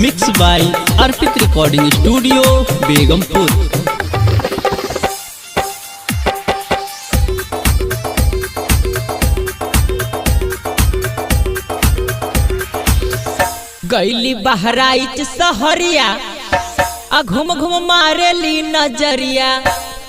Mix by Arpit recording studio Begampur. गईली बहराइच सहरिया आ घूम घूम मारेली नजरिया।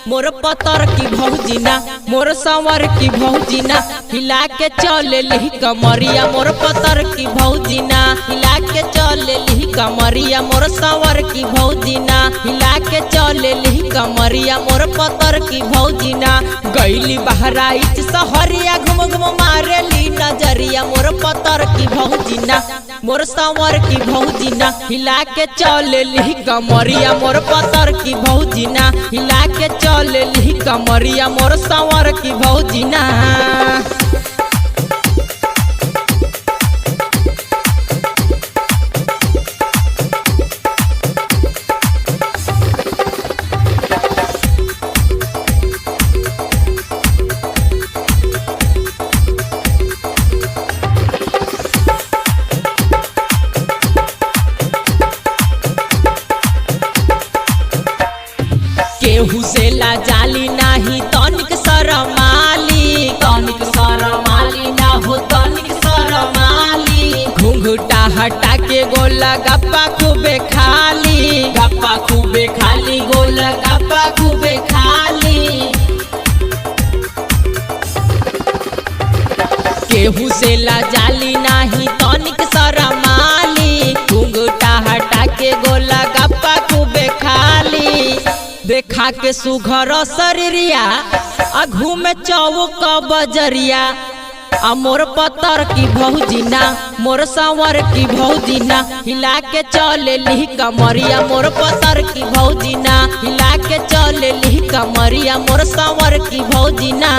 मोर पतर की भौजीना मोर संवर की भौजीना हिला के चले ली कमरिया। मोर पतर की भौजीना हिला के चले ली कमरिया। मोर संवर की भौजीना हिला के चले ली कमरिया। मोर पतर की भौजीना गईली बहराइच सहरिया घूम घूम मारेली नजरिया। मोर पतर की भौजीना मोर संवर की भौजीना हिला के चले ली कमरिया। मोर पतर की भौजीना हिला के चले ली कमरिया। मोर संवर की भौजीना केहू से ला जाली नाही तनिक शरमाली। तनिक शरमाली ना हो तनिक शरमाली। घुंघटा हटा के गोला गप्पा खूबे खाली। गप्पा खूबे खाली गोला गप्पा खूबे खाली। केहू से ला जाली नाही तनिक शरमाली। घुंघटा हटा के गोला गप्पा खूबे खाली। देखा के सुघर शरीरिया आ घूमे चौक बजरिया। आ मोर पतर की भौजीना मोर संवर की भौजीना हिला के चले ली कमरिया। मोर पतर की भौजीना हिला के चले ली कमरिया। मोर संवर की भौजीना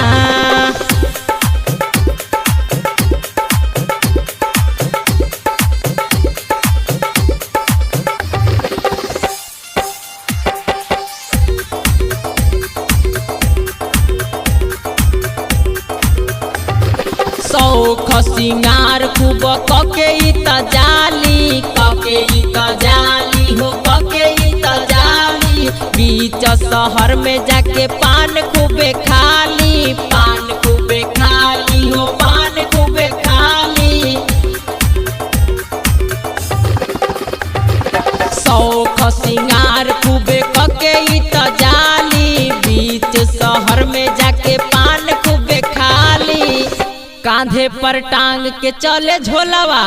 सौख सिंगार खूब कके जाली। कके जाली हो कके जाली। बीच शहर में जाके पान खूबे खाली। पान खूबे खाली हो पान खूबे खाली। सौख सिंगार खूबे कके जाली। बीच शहर में जाके पान खूबे खाली। कांधे पर टांग के चले झोलावा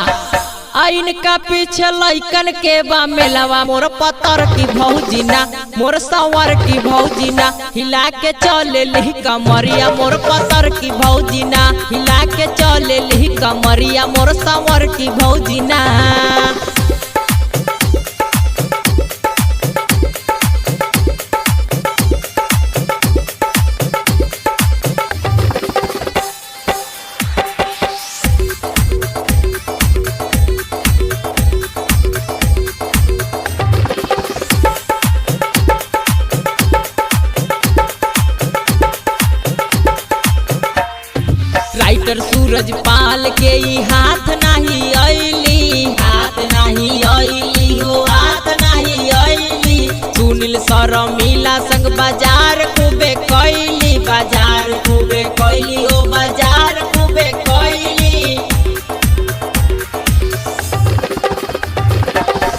आ इनका पीछे लइकन के बा मेलावा। मोर पतर की भौजीना मोर संवर की भौजीना हिला के चले ली कमरिया। मोर पतर की भौजीना हिला के चले ली कमरिया। मोर संवर की भौजीना राइटर सूरज पाल के ई हाथ नहीं आईली। हाथ नहीं आईली हो हाथ नहीं आईली। सुनील शर्मिला संग बाजार खूबे कैली। बाजार खूबे कैली हो बाजार खूबे कैली।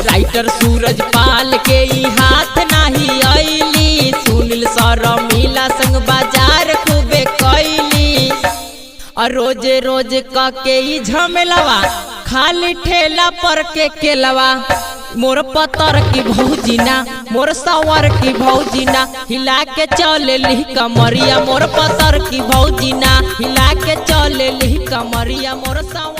राइटर सूरज पाल के ई हाथ नहीं आईली। सुनील शर्मिला संग बाजार खूबे कैली। और रोजे रोज के ई झमेलवा खाली ठेला पर के केलवा। मोर पतर की भौजीना मोर संवर की भौजीना हिला के चले ली कमरिया। मोर पतर की भौजीना हिला के चले ली कमरिया। मोर संवर